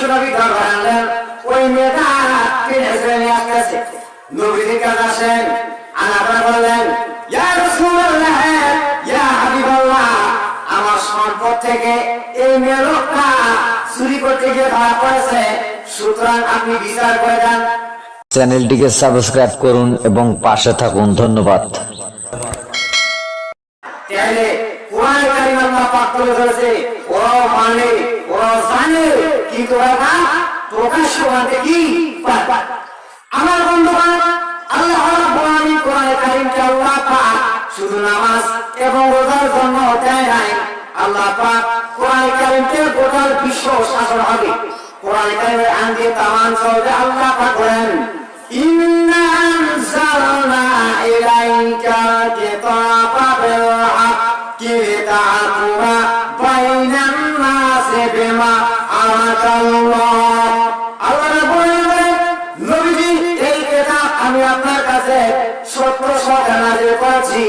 বিশ্বনবী দরবারে আনলেন। ওই মেয়েটা টেনে ছেড়ে নিয়ে আসতেছে। নবীজির কাছে আসেন, আনারা বললেন, ইয়া রাসূলুল্লাহ, ইয়া হাবিবাল্লাহ, আমার সম্পদ থেকে এই মেয়ে লোকটা চুরি করতে গিয়ে ধরা পড়েছে, সুতরাং আপনি বিচার করে দেন। চ্যানেলটিকে সাবস্ক্রাইব করুন এবং পাশে থাকুন। ধন্যবাদ। তাহলে কোরআন কারীম আল্লাহ পাক তুলে ধরেছে, ওরা মানে ওরা জানে, কিন্তু ওরা প্রকাশ্য করতে কি পায়। আমার বন্ধুগণ, আল্লাহ রাব্বুল আলামিন কোরআন কারীমকে আল্লাহ পাক শুধু নামাজ এবং রোজার জন্য দেয় নাই। আল্লাহ পাক কোরআন কারীমকে গোটা বিশ্ব শাসন হবে। কোরআন কারীমের আইন দিয়ে তামান চলবে। আল্লাহ পাক বলেন, ইন্না আনজালনা ইলাইকা কিতাবা বিল হাক্কি লিতাহকুমা বাইনান নাসি বিমা আরাকাল্লাহ। আল্লাহ রাব্বুল আলামিন নবীজি, এই কিতাব আমি আপনার কাছে সত্য সহকারে নাযিল করেছি,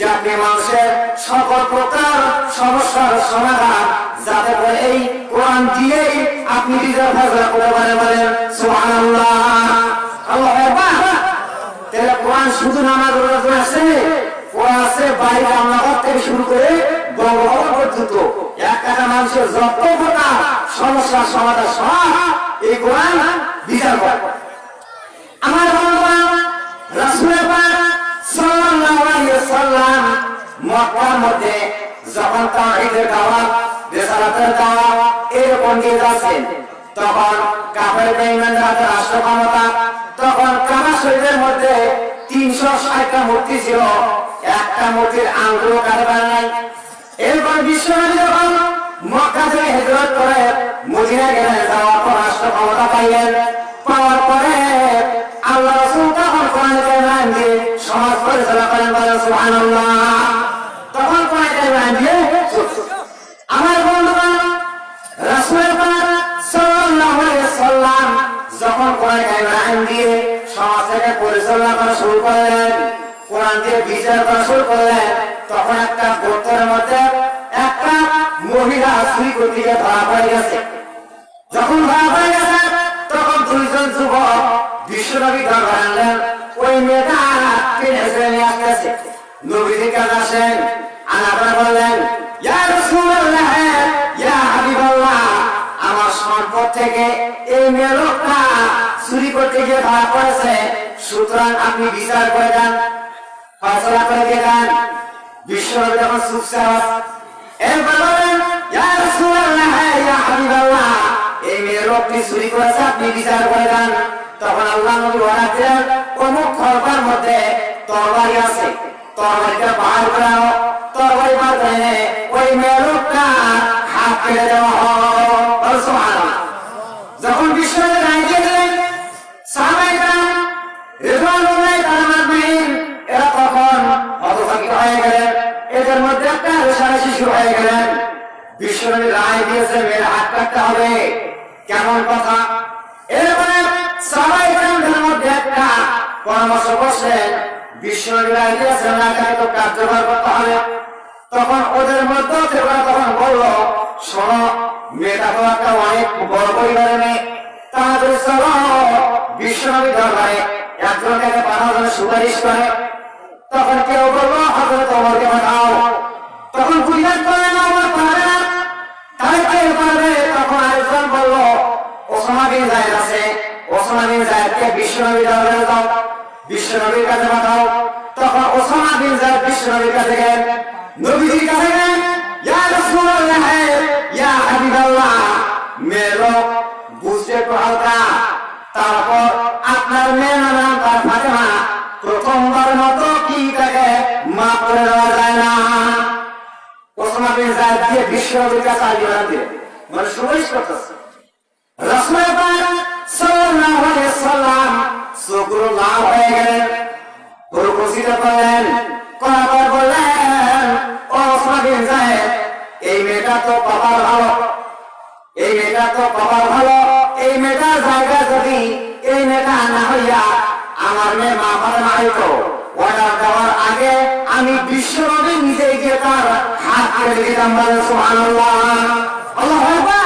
যাতে মানুষের সকল প্রকার সমস্যার সমাধান, যাতে করে এই কোরআন দিয়েই আপনি নিজের ফয়সালা করতে পারেন। বলেন সুবহানাল্লাহ। আল্লাহু আকবার। তাহলে কোরআন শুধু নামাজ রোজা জন্য আছে? কোরআন আছে বাড়ি রান্নাঘর থেকে শুরু করে বঙ্গভবন পর্যন্ত এক একটা মানুষের যত প্রকার সমস্যার সমাধান সব এই কোরআন বিচার করে। আমার বন্ধুরা, রাসূল পাক সাল্লাল্লাহু আলাইহি ওয়াসাল্লাম মক্কার মধ্যে যখন তাওহীদের দাওয়াত, রিসালাতের দাওয়াত এরকম দিয়ে যাচ্ছেন, তখন কাফের বেঈমানদের হাতে রাষ্ট্র ক্ষমতা। তখন কাবা শরীফের মধ্যে 360টা মূর্তি ছিল, একটা মূর্তির আঙ্গুলও কারবার নাই। এরপর বিশ্বনবী যখন মক্কা থেকে হিজরত করে মদিনা গেলেন, যাওয়ার পর রাষ্ট্র ক্ষমতা পাইলেন। পাওয়ার পরে আল্লাহ রাসূল তখন কোরআন কারীম দিয়ে সমাজ পরিচালনা করেন। বলেন সুবহানাল্লাহ। তখন কোরআন কারীম দিয়ে আমার বন্ধুগণ, রাসূল পাক সাল্লাল্লাহু আলাইহি ওয়াসাল্লাম যখন কোরআন কারীম দিয়ে সমাজকে পরিচালনা করা শুরু করলেন, কোরআন দিয়ে বিচার করা শুরু করলেন, তখন একটা গোত্রের মধ্যে একটা মহিলা চুরি করতে গিয়ে ধরা পড়ে গেছে। যখন ধরা পড়ে গেছে, তখন দুইজন যুবক বিশ্বনবী দরবারে আনলেন। ওই মেয়েটা টেনে ছেড়ে নিয়ে আসতেছে। নবীজির কাছে আসেন, আনারা বললেন, ইয়া রাসূলুল্লাহ, ইয়া হাবিবাল্লাহ, আমার সম্পদ থেকে এই মেয়ে লোকটা চুরি করতে গিয়ে ধরা পড়েছে, সুতরাং আপনি বিচার করে দেন, ফয়সালা করে দিয়ে দেন। বিশ্বনবী যখন চুপচাপ, এরপর বলেন, ইয়া রাসূলুল্লাহ, ইয়া হাবিবাল্লাহ, এই মেয়ে লোকটি চুরি করেছে, আপনি বিচার করে দেন। তখন আল্লাহ নবী ওয়াদা দিলেন, অমুক খরবার মধ্যে তরবারি আছে, তরবারিটা বার করে আনো। তরবারি বার করে ওই মেয়ে লোকটা হাত কেটে দেওয়া হয়। সুবহানাল্লাহ। যখন বিশ্বনবী রায় দিলেন, সাহাবায়ে কেরাম রিদওয়ানুল্লাহি তাআলা আজমাইন এরা তখন হতভম্ব হয়ে গেলেন। এদের মধ্যে একটা রেশারেশি শিশু হয়ে গেলেন। বিশ্বনবী রায় দিয়েছে মেয়ের হাত কাটতে হবে, কেমন কথা। এরপরে সাহাবায়ে কেরামদের মধ্যে একটা পরামর্শ করছেন, বিশ্বনবী রায় দিয়েছেন না, তাকে তো কার্যকর করতে হবে। তখন ওদের মধ্যে তখন বলল, শোনো, মেয়েটা তো একটা অনেক বড় পরিবারের মেয়ে, তাড়াতাড়ি চলো বিশ্বনবী দরবারে একজনকে পাঠানোর জন্য সুপারিশ করে। তখন কেউ বললো, হযরত ওমরকে পাঠাও। তখন বুঝলেন করে না, ওমর পারবে না, তাই কে পারবে? তখন আরেকজন বললো, ওসামা বিন যায়েদ আছে, ওসামা বিন যায়েদকে বিশ্বনবী দরবারে দাও, বিশ্বনবীর কাছে পাঠাও। তখন ওসামা বিন যায়েদ বিশ্বনবীর কাছে গেলেন, নবীজির কাছে গেলেন, ইয়া রাসূলুল্লাহ, ইয়া হাবিবাল্লাহ, মেয়ে লোক বুঝতে একটু হালকা। তারপর আপনার মেয়ের নাম তার ফাতেমা, প্রথমবার মতো কি তাকে মাফ করে দেওয়া যায় না? ওসামা বিন যায়েদ দিয়ে বিশ্বনবীর কাছে আলিয়া দিয়ে মানে সুপারিশ করতেছে। রাসূল পাক সাল্লাল্লাহু আলাইহি ওয়াসাল্লাম চোখগুলো লাল হয়ে গেলেন, প্রকৃতিতে করলেন, করার পর বললেন, ও ওসামা বিন যায়েদ, এই মেয়েটা তো কপাল ভালো, এই মেয়েটা তো কপাল ভালো, এই মেয়েটার জায়গা যদি এই মেয়েটা না হইয়া আমার মেয়ে মা ফাতেমা হইতো, অর্ডার দেওয়ার আগে আমি বিশ্বনবী নিজে গিয়ে তার হাত কেটে দিতাম। সুবহানাল্লাহ। আল্লাহু আকবার।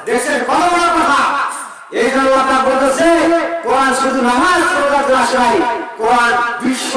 দেশের বড় বড় এই জন্য আল্লাহ পাক বলতেছে কোরআন শুধু নামাজ পড়ার ক্লাস নাই, কোরআন বিশ্ব